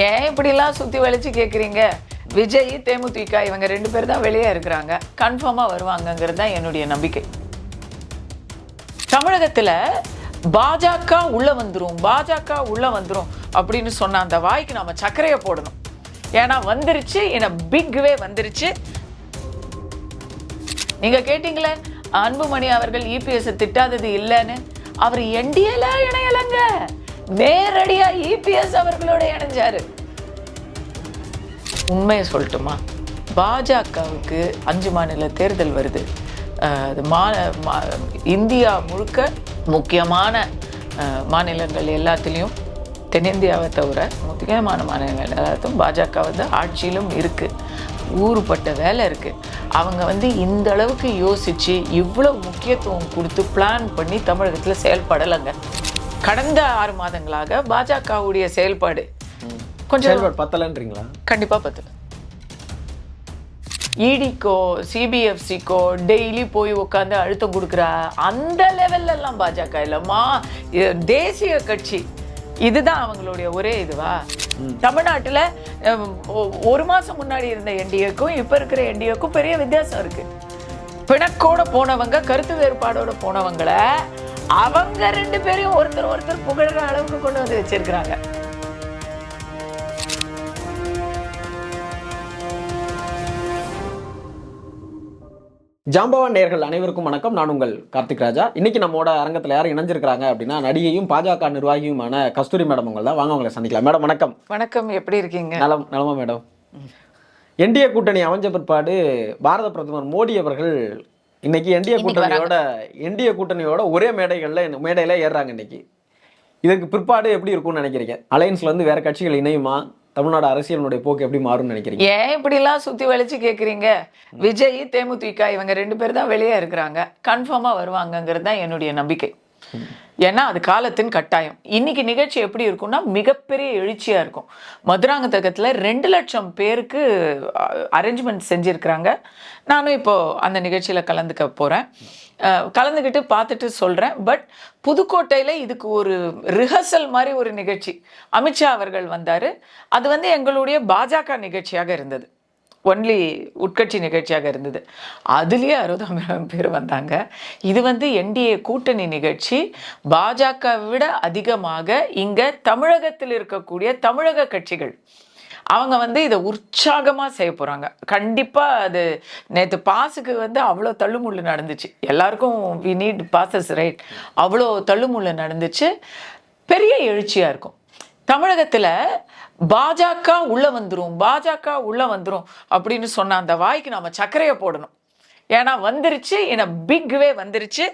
ஏன் இப்படிலாம் சுற்றி வலிச்சு கேட்குறீங்க? விஜய், தேமுதிக இவங்க 2 பேர் தான் வெளியே இருக்கிறாங்க. கன்ஃபார்மாக வருவாங்கங்கிறது தான் என்னுடைய நம்பிக்கை. தமிழகத்தில் பாஜக உள்ள வந்துரும் அப்படின்னு சொன்ன அந்த வாய்க்கு நாம சர்க்கரையை போடணும். ஏன்னா வந்துருச்சு, பிக் வே வந்துருச்சு. நீங்க கேட்டீங்களே அன்புமணி அவர்கள் இபிஎஸ் திட்டாதது இல்லைன்னு. அவர் என்டிஏல இணையலங்க, நேரடியா இபிஎஸ் அவர்களோட இணைஞ்சாரு. உண்மையை சொல்லட்டுமா, பாஜகவுக்கு 5 மாநில தேர்தல் வருது. இந்தியா முழுக்க முக்கியமான மாநிலங்கள் எல்லாத்துலேயும், தென்னிந்தியாவை தவிர முக்கியமான மாநிலங்கள் எல்லாத்தையும் பாஜக ஆட்சியிலும் இருக்குது. ஊறுபட்ட வேலை இருக்குது. அவங்க இந்த அளவுக்கு யோசித்து இவ்வளோ முக்கியத்துவம் கொடுத்து பிளான் பண்ணி தமிழகத்தில் செயல்படலைங்க. கடந்த 6 மாதங்களாக பாஜகவுடைய செயல்பாடு கொஞ்சம் பத்தலைன்றீங்களா? கண்டிப்பாக பத்தலை. இடிக்கோ சிபிஎஃப்சிக்கோ டெய்லி போய் உட்காந்து அழுத்தம் கொடுக்குற அந்த லெவல்லாம் பாஜக இல்லைம்மா, தேசிய கட்சி. இதுதான் அவங்களுடைய ஒரே இதுவா? தமிழ்நாட்டில் 1 மாதம் முன்னாடி இருந்த என்டிஏக்கும் இப்போ இருக்கிற என்டிஏக்கும் பெரிய வித்தியாசம் இருக்கு. பிணக்கோட போனவங்க, கருத்து வேறுபாடோட போனவங்கள அவங்க 2 பேரையும் ஒருத்தர் புகழ்ற அளவுக்கு கொண்டு வந்து வச்சிருக்கிறாங்க. ஜாம்பவான் நேயர்கள் அனைவருக்கும் வணக்கம். நான் உங்கள் கார்த்திக் ராஜா. இன்னைக்கு நம்மோட அரங்கத்தில் யாரும் இணைஞ்சிருக்கிறாங்க அப்படின்னா, நடிகையும் பாஜக நிர்வாகியுமான கஸ்தூரி மேடம் உங்கள் தான். வாங்க உங்களை சந்திக்கலாம். மேடம் வணக்கம். வணக்கம், எப்படி இருக்கீங்க? நலமா மேடம். என்டிஏ கூட்டணி அமைஞ்ச பிற்பாடு பாரத பிரதமர் மோடி அவர்கள் இன்னைக்கு என்டிஏ கூட்டணியோட ஒரே மேடையில ஏறுறாங்க. இன்னைக்கு இதற்கு பிற்பாடு எப்படி இருக்கும்னு நினைக்கிறீங்க? அலையன்ஸ்ல இருந்து வேற கட்சிகள் இணையுமா? தமிழ்நாடு அரசியலுடைய போக்கு எப்படி மாறும்னு நினைக்கிறீங்க? ஏன் இப்படிலாம் சுற்றி வலிச்சு கேட்குறீங்க? விஜய், தேமுதிக இவங்க 2 பேர் தான் வெளியே இருக்கிறாங்க. கன்ஃபார்மாக வருவாங்கங்கிறது தான் என்னுடைய நம்பிக்கை. ஏன்னா அது காலத்தின் கட்டாயம். இன்னைக்கு நிகழ்ச்சி எப்படி இருக்கும்னா மிகப்பெரிய எழுச்சியாக இருக்கும். மதுராந்தகத்தில் 2 லட்சம் பேருக்கு அரேஞ்ச்மெண்ட் செஞ்சுருக்கிறாங்க. நானும் இப்போது அந்த நிகழ்ச்சியில் கலந்துக்க போகிறேன். கலந்துக்கிட்டு பார்த்துட்டு சொல்கிறேன். பட் புதுக்கோட்டையில் இதுக்கு ஒரு ரிஹர்சல் மாதிரி ஒரு நிகழ்ச்சி அமித்ஷா அவர்கள் வந்தார். அது எங்களுடைய பாஜக நிகழ்ச்சியாக இருந்தது. ஒன்லி உட்கட்சி நிகழ்ச்சியாக இருந்தது. அதுலேயே 60,000 பேர் வந்தாங்க. இது என்டிஏ கூட்டணி நிகழ்ச்சி. பாஜக விட அதிகமாக இங்கே தமிழகத்தில் இருக்கக்கூடிய தமிழக கட்சிகள் அவங்க இதை உற்சாகமாக செய்ய போகிறாங்க. கண்டிப்பாக அது நேற்று பாஸுக்கு அவ்வளோ தள்ளுமுள்ளு நடந்துச்சு. எல்லாருக்கும் வி நீட் பாசஸ் ரைட். அவ்வளோ தள்ளுமுள்ளு நடந்துச்சு. பெரிய எழுச்சியாக இருக்கும். தமிழகத்தில் பாஜக உள்ள வந்துரும் அப்படின்னு சொன்ன அந்த வாய்க்கு நாம சர்க்கரையை போடணும். ஏன்னா வந்துருச்சு, பிக் வே வந்துருச்சு.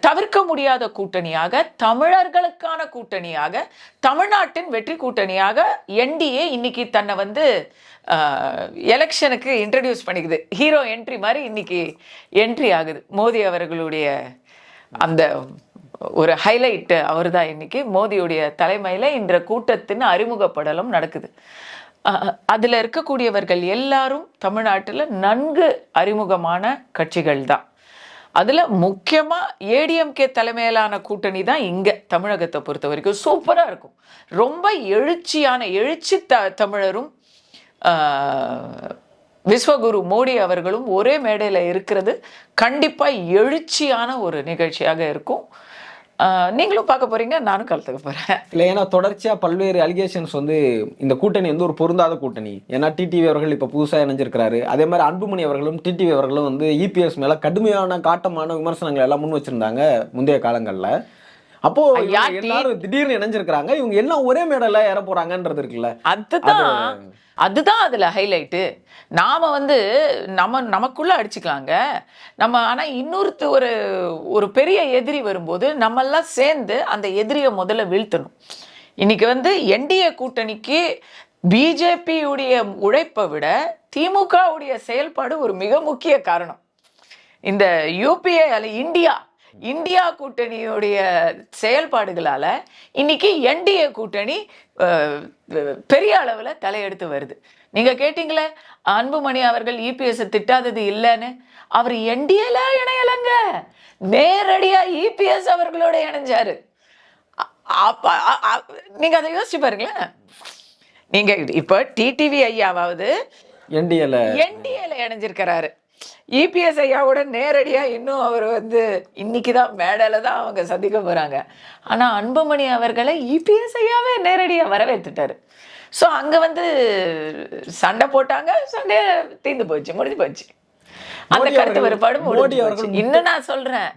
தவிர்க்க முடியாத கூட்டணியாக, தமிழர்களுக்கான கூட்டணியாக, தமிழ்நாட்டின் வெற்றி கூட்டணியாக என்டிஏ இன்னைக்கு தன்னை எலெக்ஷனுக்கு இன்ட்ரடியூஸ் பண்ணிக்குது. ஹீரோ என்ட்ரி மாதிரி இன்னைக்கு என்ட்ரி ஆகுது. மோடி அவர்களுடைய அந்த ஒரு ஹைலைட் அவர் தான். இன்னைக்கு மோடியுடைய தலைமையில் இன்ற கூட்டத்தின் அறிமுகப்படலும் நடக்குது. அதில் இருக்கக்கூடியவர்கள் எல்லாரும் தமிழ்நாட்டில் நன்கு அறிமுகமான கட்சிகள் தான். அதில் முக்கியமாக ஏடிஎம்கே தலைமையிலான கூட்டணி தான் இங்கே தமிழகத்தை பொறுத்த வரைக்கும் சூப்பராக இருக்கும். ரொம்ப எழுச்சி தமிழரும் விஸ்வகுரு மோடி அவர்களும் ஒரே மேடையில் இருக்கிறது கண்டிப்பாக எழுச்சியான ஒரு நிகழ்ச்சியாக இருக்கும். நீங்களும் பார்க்க போறீங்க, நானும் கலந்துக்க போறேன். இல்லை, ஏன்னா தொடர்ச்சியாக பல்வேறு அலிகேஷன்ஸ் இந்த கூட்டணி ஒரு பொருந்தாத கூட்டணி. ஏன்னா டிடிவி அவர்கள் இப்போ புதுசாக இணைஞ்சிருக்கிறாரு. அதே மாதிரி அன்புமணி அவர்களும் டிடிவி அவர்களும் இபிஎஸ் மேலே கடுமையான காட்டமான விமர்சனங்கள் எல்லாம் முன் வச்சிருந்தாங்க முந்தைய காலங்களில். அப்போ எல்லாரும் திடீர்னு இணைஞ்சிருக்கிறாங்க. இவங்க எல்லாம் ஒரே மேடையில ஏற போறாங்கன்றது இருக்குல்ல, அதுதான் அதுல ஹைலைட்டு. நாம நமக்குள்ள அடிச்சுக்கலாங்க நம்ம. ஆனா இன்னொருத்து ஒரு பெரிய எதிரி வரும்போது நம்ம எல்லாம் சேர்ந்து அந்த எதிரியை முதல்ல வீழ்த்தணும். இன்னைக்கு என்டிஏ கூட்டணிக்கு பிஜேபியுடைய உழைப்பை விட திமுகவுடைய செயல்பாடு ஒரு மிக முக்கிய காரணம். இந்த யூபிஏ இந்தியா கூட்டணியுடைய செயல்பாடுகளால இன்னைக்கு என்டிஏ கூட்டணி பெரிய அளவில் தலையெடுத்து வருது. நீங்க கேட்டீங்களே அன்புமணி அவர்கள் இபிஎஸ் திட்டாதது இல்லைன்னு. அவர் என்டிஏல இணையலங்க, நேரடியா இபிஎஸ் அவர்களோட இணைஞ்சாரு. நீங்க அதை யோசிச்சு பாருங்களேன். நீங்க இப்ப டிடிவி ஐயாவது என்டிஏல என்டிஏல இணைஞ்சிருக்கிறாரு. இபிஎஸ் ஐயாவோட நேரடியா இன்னும் அவர் வந்து இன்னைக்குதான் மேடையில தான் அவங்க சந்திக்க போறாங்க. ஆனா அன்புமணி அவர்களை இபிஎஸ் ஐயாவே நேரடியா வரவேற்றுட்டாரு. ஸோ அங்க வந்து சண்டை போட்டாங்க, சண்டை தீர்ந்து போச்சு, முடிஞ்சு போச்சு. அந்த கருத்து வேறுபாடு முடிஞ்சு போச்சு. இன்னும் நான் சொல்றேன்,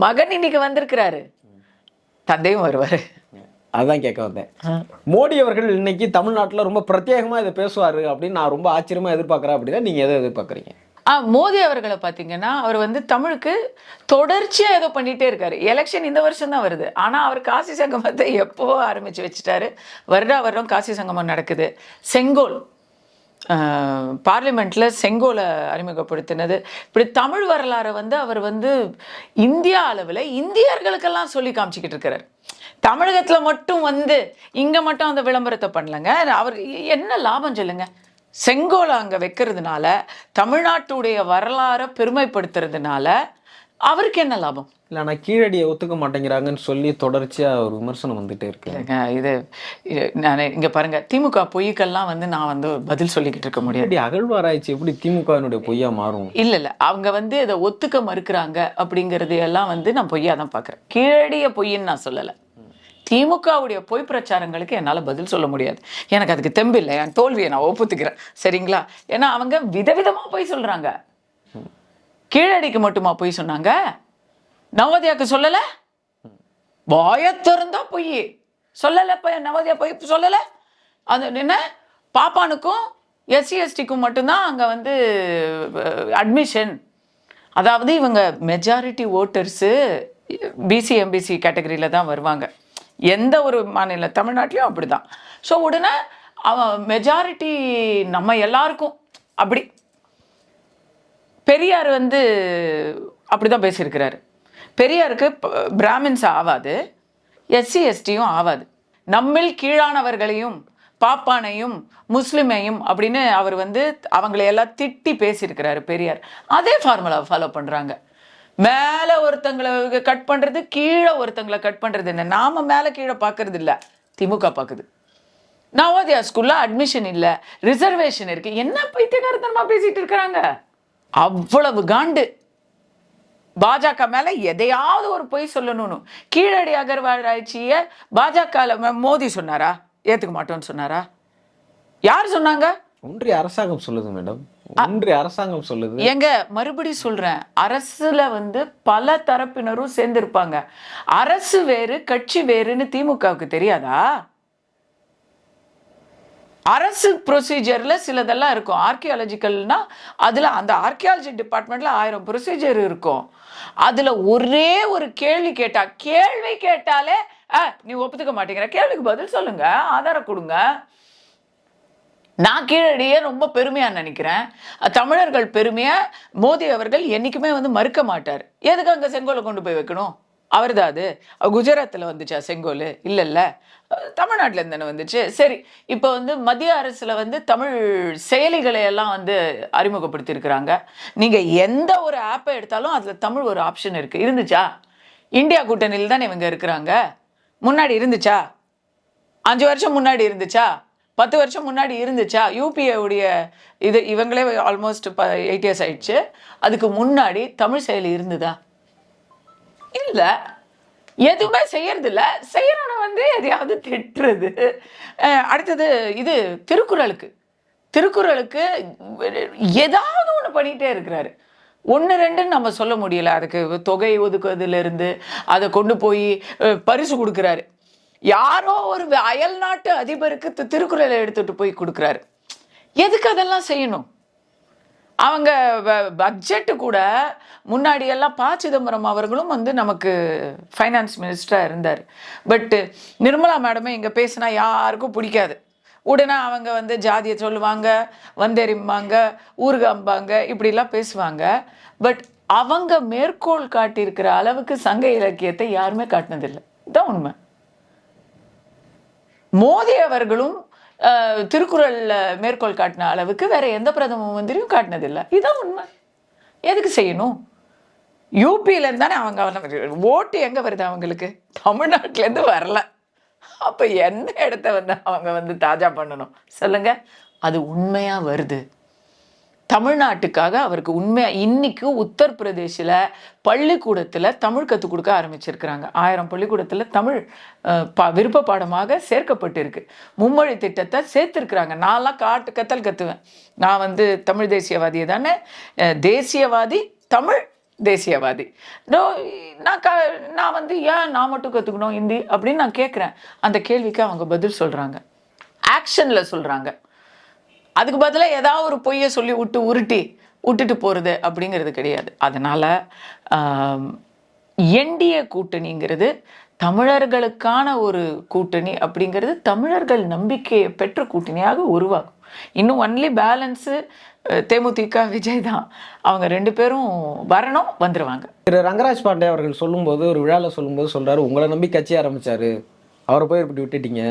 மகன் இன்னைக்கு வந்திருக்கிறாரு, தந்தையும் வருவாரு. அதான் கேட்க வந்தேன். மோடி அவர்கள் இன்னைக்கு தமிழ்நாட்டில் ரொம்ப பிரத்யேகமா இதை பேசுவாரு அப்படின்னு நான் ரொம்ப ஆச்சரியமா எதிர்பார்க்குறேன். அப்படின்னா நீங்க எதை எதிர்பார்க்குறீங்க? மோடி அவர்களை பார்த்தீங்கன்னா, அவர் வந்து தமிழுக்கு தொடர்ச்சியா ஏதோ பண்ணிட்டே இருக்காரு. எலெக்ஷன் இந்த வருஷம் தான் வருது, ஆனா அவர் காசி சங்கமத்தை எப்போ ஆரம்பிச்சு வச்சுட்டாரு. வருடம் காசி சங்கமம் நடக்குது. செங்கோல் பார்லிமெண்ட்ல செங்கோலை அறிமுகப்படுத்தினது. இப்படி தமிழ் வரலாறை வந்து அவர் வந்து இந்தியா அளவில் இந்தியர்களுக்கெல்லாம் சொல்லி காமிச்சிக்கிட்டு இருக்கிறார். தமிழகத்துல மட்டும் வந்து இங்க மட்டும் அந்த விளம்பரத்தை பண்ணலங்க. அவர் என்ன லாபம் சொல்லுங்க? செங்கோலை அங்க வைக்கிறதுனால, தமிழ்நாட்டுடைய வரலாறை பெருமைப்படுத்துறதுனால அவருக்கு என்ன லாபம்? இல்லை, ஆனால் கீழடியை ஒத்துக்க மாட்டேங்கிறாங்கன்னு சொல்லி தொடர்ச்சியா ஒரு விமர்சனம் வந்துட்டே இருக்கு. இது நான் இங்க பாருங்க, திமுக பொய்க்கெல்லாம் வந்து நான் வந்து பதில் சொல்லிக்கிட்டு இருக்க முடியாது. அகழ்வாராய்ச்சி எப்படி திமுகவினுடைய பொய்யா மாறும்? இல்ல அவங்க வந்து இதை ஒத்துக்க மறுக்கிறாங்க அப்படிங்கறது எல்லாம் வந்து நான் பொய்யா தான் பாக்குறேன். கீழடிய பொய்ன்னு நான் சொல்லலை. திமுகவுடைய பொய் பிரச்சாரங்களுக்கு என்னால் பதில் சொல்ல முடியாது. எனக்கு அதுக்கு தெம்பில்லை. என் தோல்வியை நான் ஒப்புத்துக்கிறேன், சரிங்களா? ஏன்னா அவங்க விதவிதமாக பொய் சொல்கிறாங்க. கீழடிக்கு மட்டுமா பொய் சொன்னாங்க? நவோதயாக்கு சொல்லலை? வாய திறந்தா பொய் சொல்லலை. நவோதயா பொய் சொல்லலை. அது என்ன, பாப்பானுக்கும் SC/STக்கும் மட்டும்தான் அங்கே வந்து அட்மிஷன். அதாவது இவங்க மெஜாரிட்டி ஓட்டர்ஸு BC MBC கேட்டகரியில் தான் வருவாங்க. எந்த ஒரு மாநில, தமிழ்நாட்டிலையும் அப்படிதான். ஸோ உடனே அவன் மெஜாரிட்டி நம்ம எல்லாருக்கும் அப்படி. பெரியார் வந்து அப்படிதான் பேசியிருக்கிறாரு. பெரியாருக்கு பிராமின்ஸ் ஆவாது, SC/STயும் ஆவாது. நம்மில் கீழானவர்களையும் பாப்பானையும் முஸ்லிமையும் அப்படின்னு அவர் வந்து அவங்களையெல்லாம் திட்டி பேசியிருக்கிறாரு பெரியார். அதே ஃபார்முலாவை ஃபாலோ பண்ணுறாங்க. மேலே ஒருத்தங்களை கட் பண்ணுறது, கீழே ஒருத்தங்களை கட் பண்ணுறது. என்ன, நாம மேலே கீழே பார்க்கறது இல்லை, திமுக பார்க்குது. நவோதயா ஸ்கூல்ல அட்மிஷன் இல்லை, ரிசர்வேஷன் இருக்கு. என்ன பைத்தியகாரத்தனமா பேசிட்டு இருக்கிறாங்க. அவ்வளவு காண்டு பாஜக மேல எதையாவது ஒரு பொய் சொல்லணும்னு. கீழடி அகழ்வாராய்ச்சியை பாஜக மோடி சொன்னாரா? ஏத்துக்க மாட்டோம்னு சொன்னாரா? யார் சொன்னாங்க? ஒன்றிய அரசாங்கம் சொல்லுது மேடம். ஒன்றிய அரசாங்கம் சொல்லுது. எங்க மறுபடி சொல்றேன், அரசுல வந்து பல தரப்பினரும் சேர்ந்திருப்பாங்க. அரசு வேறு கட்சி வேறுன்னு திமுகவுக்கு தெரியாதா? அரசு ப்ரொசீஜர்ல சிலதெல்லாம் இருக்கும். ஆர்கியாலஜிக்கல்னா அதுல அந்த ஆர்கியாலஜி டிபார்ட்மெண்ட்ல 1000 ப்ரொசீஜர் இருக்கும். அதுல ஒரே ஒரு கேள்வி கேட்டாலே நீ ஒப்புத்துக்க மாட்டேங்கிற, கேள்விக்கு பதில் சொல்லுங்க, ஆதாரம் கொடுங்க. நான் கீழடியே ரொம்ப பெருமையா நினைக்கிறேன். தமிழர்கள் பெருமையா மோடி அவர்கள் என்னைக்குமே வந்து மறுக்க மாட்டார். எதுக்கு அங்க செங்கோலை கொண்டு போய் வைக்கணும்? அவர்தான் அது. குஜராத்தில் வந்துச்சா செங்கோல்? இல்லைல்ல, தமிழ்நாட்டில் இருந்து தானே வந்துச்சு. சரி, இப்போ வந்து மத்திய அரசில் வந்து தமிழ் செயலிகளை எல்லாம் வந்து அறிமுகப்படுத்தியிருக்கிறாங்க. நீங்கள் எந்த ஒரு ஆப்பை எடுத்தாலும் அதில் தமிழ் ஒரு ஆப்ஷன் இருக்குது. இருந்துச்சா? இந்தியா கூட்டணியில் தானே இவங்க இருக்கிறாங்க. முன்னாடி இருந்துச்சா? 5 வருஷம் முன்னாடி இருந்துச்சா? 10 வருஷம் முன்னாடி இருந்துச்சா? யூபிஏவுடைய இது இவங்களே ஆல்மோஸ்ட் 8 இயர்ஸ் ஆயிடுச்சு. அதுக்கு முன்னாடி தமிழ் செயலி இருந்ததா? இல்லை, எதுவுமே செய்யறது இல்லை. செய்யறவனை வந்து எதையாவது திட்டுறது. அடுத்தது இது திருக்குறளுக்கு ஏதாவது ஒன்று பண்ணிகிட்டே இருக்கிறாரு. 1 2ன்னு நம்ம சொல்ல முடியல. அதுக்கு தொகை ஒதுக்குவதிலிருந்து அதை கொண்டு போய் பரிசு கொடுக்குறாரு. யாரோ ஒரு அயல் நாட்டு அதிபருக்கு திருக்குறளை எடுத்துட்டு போய் கொடுக்குறாரு. எதுக்கு அதெல்லாம் செய்யணும்? அவங்க பட்ஜெட்டு கூட முன்னாடியெல்லாம் சிதம்பரம் அவர்களும் வந்து நமக்கு ஃபைனான்ஸ் மினிஸ்டராக இருந்தார். பட்டு நிர்மலா மேடமே இங்கே பேசினா யாருக்கும் பிடிக்காது. உடனே அவங்க வந்து ஜாதியை சொல்லுவாங்க, வந்தெறிம்பாங்க, ஊர்காம்பாங்க, இப்படிலாம் பேசுவாங்க. பட் அவங்க மேற்கோள் காட்டியிருக்கிற அளவுக்கு சங்க இலக்கியத்தை யாருமே காட்டினதில்லை. இதுதான் உண்மை. மோடி அவர்களும் திருக்குறள் மேற்கோள் காட்டின அளவுக்கு வேற எந்த பிரதம மந்திரியும் காட்டினதில்லை. இதுதான் உண்மை. எதுக்கு செய்யணும்? யூபியில இருந்தானே அவங்க ஓட்டு எங்க வருது அவங்களுக்கு? தமிழ்நாட்டிலேருந்து வரல. அப்ப எந்த இடத்த வந்து அவங்க வந்து தாஜா பண்ணணும் சொல்லுங்க? அது உண்மையா வருது. தமிழ்நாட்டுக்காக அவருக்கு உண்மையா இன்னைக்கு உத்தரப்பிரதேசில் பள்ளிக்கூடத்தில் தமிழ் கற்றுக் கொடுக்க ஆரம்பிச்சிருக்கிறாங்க. 1000 பள்ளிக்கூடத்தில் தமிழ் விருப்ப பாடமாக சேர்க்கப்பட்டிருக்கு. மும்மொழி திட்டத்தை சேர்த்துருக்குறாங்க. நான்லாம் கத்தல் கற்றுவேன். நான் வந்து தமிழ் தேசியவாதியை தானே, தேசியவாதி, தமிழ் தேசியவாதி. நான் வந்து ஏன் நான் மட்டும் கற்றுக்கணும் ஹிந்தி அப்படின்னு நான் கேட்குறேன். அந்த கேள்விக்கு அவங்க பதில் சொல்கிறாங்க, ஆக்ஷனில் சொல்கிறாங்க. அதுக்கு பதிலாக ஏதாவது ஒரு பொய்யை சொல்லி விட்டுட்டு போகிறது அப்படிங்கிறது கிடையாது. அதனால் என்டிஏ கூட்டணிங்கிறது தமிழர்களுக்கான ஒரு கூட்டணி அப்படிங்கிறது தமிழர்கள் நம்பிக்கையை பெற்ற கூட்டணியாக உருவாகும். இன்னும் ஒன்லி பேலன்ஸு தேமுதிக விஜய் தான். அவங்க 2 பேரும் வரணும், வந்துடுவாங்க. திரு ரங்கராஜ் பாண்டே அவர்கள் சொல்லும்போது, ஒரு விழாவில் சொல்லும்போது சொல்கிறாரு, உங்களை நம்பி கட்சி ஆரம்பித்தார், அவரை போய் இப்படி விட்டுட்டீங்க.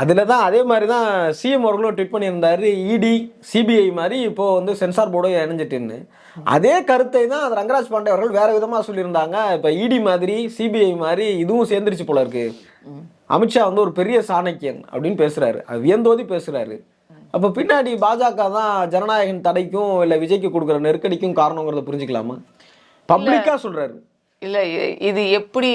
அதில் தான் அதே மாதிரி தான் சிஎம் அவர்களும் ட்வீட் பண்ணியிருந்தார், இடி சிபிஐ மாதிரி இப்போது வந்து சென்சார் போர்டும் இணைஞ்சிட்டுன்னு. அதே கருத்தை தான் அது ரங்கராஜ் பாண்டே அவர்கள் வேறு விதமாக சொல்லியிருந்தாங்க. இப்போ இடி மாதிரி சிபிஐ மாதிரி இதுவும் சேர்ந்துருச்சு போல இருக்கு. அமித்ஷா வந்து ஒரு பெரிய சாணக்கியன் அப்படின்னு பேசுகிறாரு, அது வியந்தோதி பேசுகிறாரு. அப்போ பின்னாடி பாஜக தான் ஜனநாயகன் தடைக்கும் இல்லை விஜய்க்கு கொடுக்குற நெருக்கடிக்கும் காரணங்கிறத புரிஞ்சுக்கலாமா? பப்ளிக்காக சொல்கிறாரு. இல்லை, இது எப்படி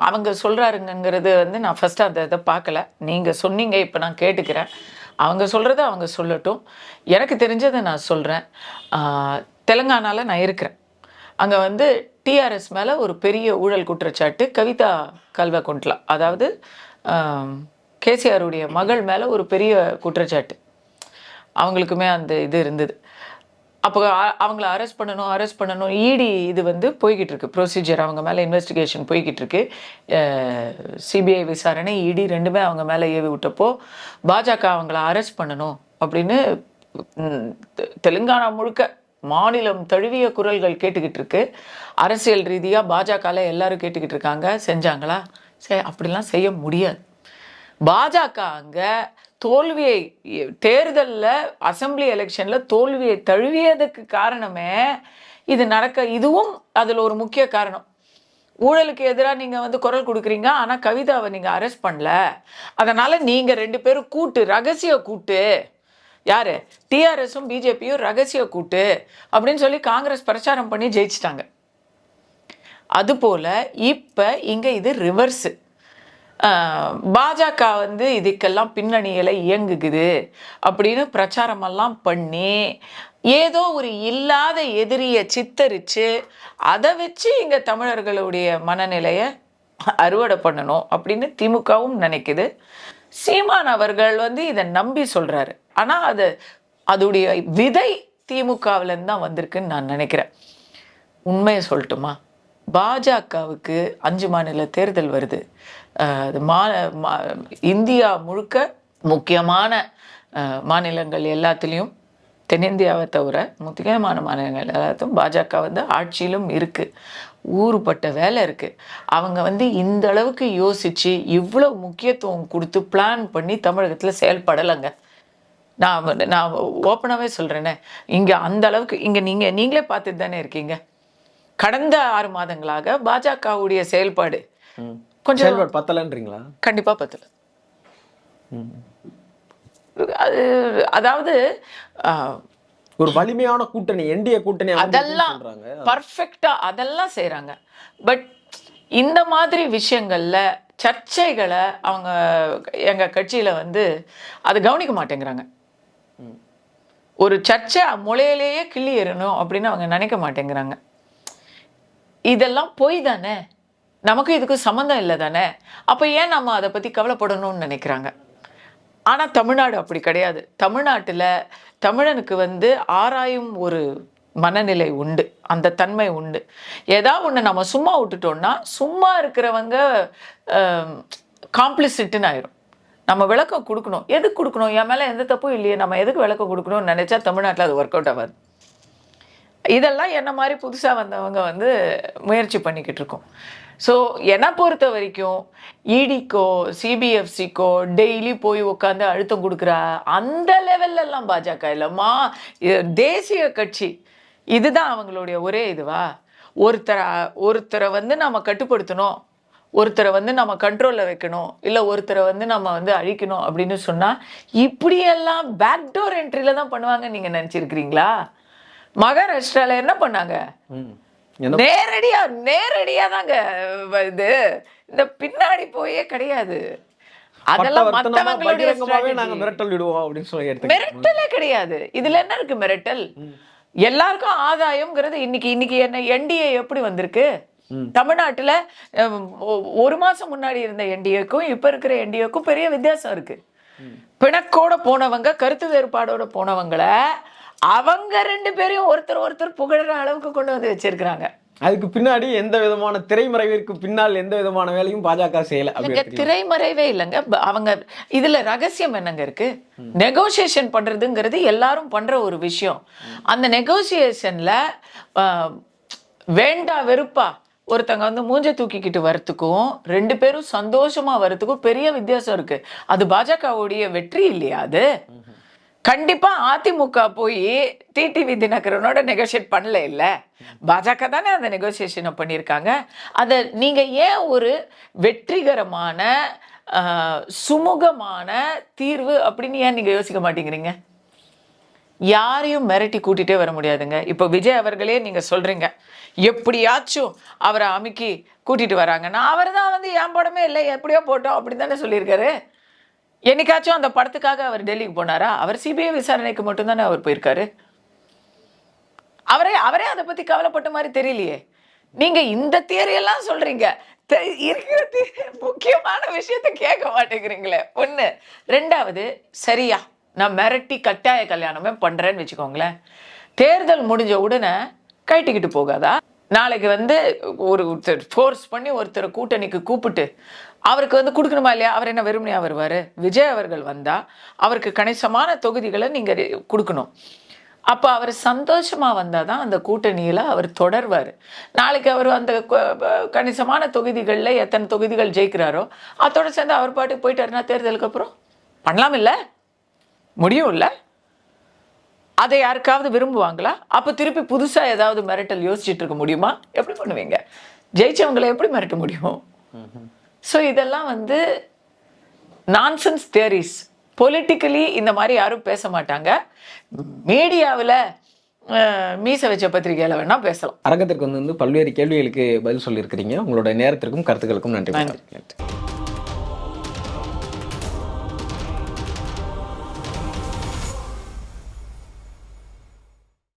அவங்க சொல்கிறாருங்கிறது வந்து நான் ஃபஸ்ட்டு அந்த இதை பார்க்கல. நீங்கள் சொன்னீங்க, இப்போ நான் கேட்டுக்கிறேன். அவங்க சொல்கிறத அவங்க சொல்லட்டும். எனக்கு தெரிஞ்சதை நான் சொல்கிறேன். தெலுங்கானாவில் நான் இருக்கிறேன். அங்கே வந்து டிஆர்எஸ் மேலே ஒரு பெரிய ஊழல் குற்றச்சாட்டு, கவிதா கல்வகுண்ட்லா, அதாவது கேசிஆருடைய மகள் மேலே ஒரு பெரிய குற்றச்சாட்டு. அவங்களுக்குமே அந்த இது இருந்தது. அப்போ அவங்கள அரெஸ்ட் பண்ணணும் இடி இது வந்து போய்கிட்டு இருக்கு ப்ரொசீஜர். அவங்க மேலே இன்வெஸ்டிகேஷன் போய்கிட்டு இருக்கு. சிபிஐ விசாரணை, இடி 2மே அவங்க மேலே ஏவி விட்டப்போ பாஜக அவங்கள அரெஸ்ட் பண்ணணும் அப்படின்னு தெலுங்கானா முழுக்க மாநிலம் தழுவிய குரல்கள் கேட்டுக்கிட்டு இருக்கு. அரசியல் ரீதியாக பாஜகவில் எல்லாரும் கேட்டுக்கிட்டு இருக்காங்க. செஞ்சாங்களா? அப்படிலாம் செய்ய முடியாது. பாஜக அங்கே தோல்வியை, தேர்தலில் அசம்பிளி எலெக்ஷனில் தோல்வியை தழுவியதுக்கு காரணமே இது இதுவும் அதில் ஒரு முக்கிய காரணம். ஊழலுக்கு எதிராக நீங்கள் வந்து குரல் கொடுக்குறீங்க, ஆனால் கவிதாவை நீங்கள் அரெஸ்ட் பண்ணல. அதனால் நீங்கள் 2 பேரும் ரகசிய கூட்டு, யார் டிஆர்எஸும் பிஜேபியும் ரகசிய கூட்டு அப்படின்னு சொல்லி காங்கிரஸ் பிரச்சாரம் பண்ணி ஜெயிச்சிட்டாங்க. அதுபோல் இப்போ இங்கே இது ரிவர்ஸு. பாஜக வந்து இதுக்கெல்லாம் பின்னணியில் இயங்குகுது அப்படின்னு பிரச்சாரமெல்லாம் பண்ணி ஏதோ ஒரு இல்லாத எதிரியை சித்தரித்து அதை வச்சு இங்கே தமிழர்களுடைய மனநிலையை அறுவடை பண்ணணும் அப்படின்னு திமுகவும் நினைக்குது. சீமான் அவர்கள் வந்து இதை நம்பி சொல்கிறாரு. ஆனால் அதுடைய விதை திமுகவிலேருந்து தான் வந்திருக்குன்னு நான் நினைக்கிறேன். உண்மையை சொல்லட்டுமா? பாஜகவுக்கு 5 மாநில தேர்தல் வருது. இந்தியா முழுக்க முக்கியமான மாநிலங்கள் எல்லாத்துலேயும், தென்னிந்தியாவை தவிர முக்கியமான மாநிலங்கள் எல்லாத்தையும் பாஜக வந்து ஆட்சியிலும் இருக்குது. ஊறுபட்ட வேலை இருக்குது. அவங்க வந்து இந்த அளவுக்கு யோசித்து இவ்வளோ முக்கியத்துவம் கொடுத்து பிளான் பண்ணி தமிழகத்தில் செயல்படலைங்க. நான் ஓப்பனாகவே சொல்கிறேனே, இங்கே அந்த அளவுக்கு இங்கே நீங்களே பார்த்துட்டு தானே இருக்கீங்க. கடந்த 6 மாதங்களாக பாஜகவுடைய செயல்பாடு கொஞ்சம் பத்தலன்றீங்களா? கண்டிப்பாக பத்தல. அதாவது ஒரு வலிமையான கூட்டணி, என்டிஏ கூட்டணி, அதெல்லாம் பர்ஃபெக்டா அதெல்லாம் செய்கிறாங்க. பட் இந்த மாதிரி விஷயங்கள்ல சர்ச்சைகளை அவங்க எங்கள் கட்சியில் வந்து அதை கவனிக்க மாட்டேங்கிறாங்க. ஒரு சர்ச்சை முளையிலேயே கிள்ளி எறணும் அப்படின்னு அவங்க நினைக்க மாட்டேங்கிறாங்க. இதெல்லாம் பொய் தானே, நமக்கு இதுக்கு சம்மந்தம் இல்லை தானே, அப்போ ஏன் நம்ம அதை பற்றி கவலைப்படணும்னு நினைக்கிறாங்க. ஆனால் தமிழ்நாடு அப்படி கிடையாது. தமிழ்நாட்டில் தமிழனுக்கு வந்து ஆராயும் ஒரு மனநிலை உண்டு, அந்த தன்மை உண்டு. ஏதாவது ஒன்று நம்ம சும்மா விட்டுட்டோம்னா சும்மா இருக்கிறவங்க காம்ப்ளிசிட்டுன்னு ஆயிரும். நம்ம விளக்கம் கொடுக்கணும். எதுக்கு கொடுக்கணும்? என் மேலே எந்த தப்பும் இல்லையே, நம்ம எதுக்கு விளக்கம் கொடுக்கணும்னு நினச்சா தமிழ்நாட்டில் அது ஒர்க் அவுட் ஆகாது. இதெல்லாம் என்ன மாதிரி புதுசாக வந்தவங்க வந்து முயற்சி பண்ணிக்கிட்டு இருக்கோம். ஸோ என்னை பொறுத்த வரைக்கும் இடிக்கோ சிபிஎஃப்சிக்கோ டெய்லி போய் உட்காந்து அழுத்தம் கொடுக்குற அந்த லெவல்லலாம் பாஜக இல்லைம்மா, தேசிய கட்சி. இதுதான் அவங்களுடைய ஒரே இதுவா? ஒருத்தரை வந்து நம்ம கட்டுப்படுத்தணும், ஒருத்தரை வந்து நம்ம கண்ட்ரோல்ல வைக்கணும், இல்லை ஒருத்தரை வந்து நம்ம வந்து அழிக்கணும் அப்படின்னு சொன்னா இப்படியெல்லாம் பேக்டோர் என்ட்ரியில தான் பண்ணுவாங்க நீங்க நினைச்சிருக்கிறீங்களா? மகாராஷ்டிரால என்ன பண்ணாங்க? நேரடியா தாங்க இது, இந்த பின்னாடி போயே கிடையாது. அதெல்லாம் மத்தவங்களுடைய மிரட்டலே கிடையாது. இதுல என்ன இருக்கு மிரட்டல்? எல்லாருக்கும் ஆதாயம்ங்கிறது இன்னைக்கு என்ன என்டிஏ எப்படி வந்திருக்கு? தமிழ்நாட்டுல 1 மாசம் முன்னாடி இருந்த என்டிஏக்கும் இப்ப இருக்கிற என்டிஏக்கும் பெரிய வித்தியாசம் இருக்கு. பிணக்கோட போனவங்க, கருத்து வேறுபாடோட போனவங்களை அவங்க 2 பேரையும் ஒருத்தர் புகழற அளவுக்கு கொண்டு வந்து வச்சிருக்கிறாங்க. அதுக்கு பின்னாடி எந்த விதமான திரைமறைவிற்கு பின்னால் எந்த விதமான வேலையும் பாஜக செய்யல. திரைமறைவே இல்லைங்க. அவங்க இதுல ரகசியம் என்னங்க இருக்கு? நெகோசியேஷன் பண்றதுங்கிறது எல்லாரும் பண்ற ஒரு விஷயம். அந்த நெகோசியேஷன்ல வேண்டா வெறுப்பா ஒருத்தங்க வந்து மூஞ்ச தூக்கிக்கிட்டு வரத்துக்கும் 2 பேரும் சந்தோஷமா வரத்துக்கும் பெரிய வித்தியாசம் இருக்கு. அது பாஜகவுடைய வெற்றி இல்லையா? அது கண்டிப்பா அதிமுக போய் டிடிவி தினகரனோட நெகோசியேட் பண்ணல. இல்ல, பாஜக தானே அந்த நெகோசியேஷனை பண்ணியிருக்காங்க. அதை நீங்க ஏன் ஒரு வெற்றிகரமான சுமூகமான தீர்வு அப்படின்னு ஏன் நீங்க யோசிக்க மாட்டேங்கிறீங்க? யாரையும் மிரட்டி கூட்டிகிட்டே வர முடியாதுங்க. இப்போ விஜய் அவர்களே நீங்க சொல்றீங்க எப்படியாச்சும் அவரை அமுக்கி கூட்டிட்டு வராங்கன்னா, அவர் தான் வந்து என் படமே இல்லை எப்படியோ போட்டோம் அப்படின்னு தானே சொல்லியிருக்காரு. என்னைக்காச்சும் அந்த படத்துக்காக அவர் டெல்லிக்கு போனாரா? அவர் சிபிஐ விசாரணைக்கு மட்டும்தானே அவர் போயிருக்காரு. அவரே அதை பத்தி கவலைப்பட்ட மாதிரி தெரியலையே. நீங்க இந்த தியரியெல்லாம் சொல்றீங்க, இருக்கிற முக்கியமான விஷயத்த கேட்க மாட்டேங்கிறீங்களே. 1. 2வது, சரியா நான் மிரட்டி கட்டாய கல்யாணமே பண்றேன்னு வச்சுக்கோங்களேன், தேர்தல் முடிஞ்ச உடனே கட்டிக்கிட்டு போகாதா? நாளைக்கு வந்து ஒருத்தர் ஃபோர்ஸ் பண்ணி ஒருத்தர் கூட்டணிக்கு கூப்பிட்டு அவருக்கு வந்து கொடுக்கணுமா இல்லையா? அவர் என்ன வெறுமனையா வருவார்? விஜய் அவர்கள் வந்தா அவருக்கு கணிசமான தொகுதிகளை நீங்க கொடுக்கணும். அப்போ அவர் சந்தோஷமா வந்தாதான் அந்த கூட்டணியில அவர் தொடர்வார். நாளைக்கு அவர் அந்த கணிசமான தொகுதிகளில் எத்தனை தொகுதிகள் ஜெயிக்கிறாரோ அதோட சேர்ந்து அவர் பாட்டுக்கு போயிட்டாருன்னா தேர்தலுக்கு அப்புறம் பண்ணலாம் இல்லை? முடியும் இல்லை? அதை யாருக்காவது விரும்புவாங்களா? அப்போ திருப்பி புதுசா ஏதாவது மிரட்டல் யோசிச்சுட்டு இருக்க முடியுமா? எப்படி பண்ணுவீங்க? ஜெயிச்சவங்களை எப்படி மிரட்ட முடியும்? ஸோ இதெல்லாம் வந்து நான்சென்ஸ் தியரிஸ். பொலிட்டிக்கலி இந்த மாதிரி யாரும் பேச மாட்டாங்க. மீடியாவில் மீச வச்ச பத்திரிகையில் வேணா பேசலாம். அரங்கத்திற்கு வந்து பல்வேறு கேள்விகளுக்கு பதில் சொல்லியிருக்கிறீங்க. உங்களோட நேரத்திற்கும் கருத்துக்களுக்கும் நன்றி.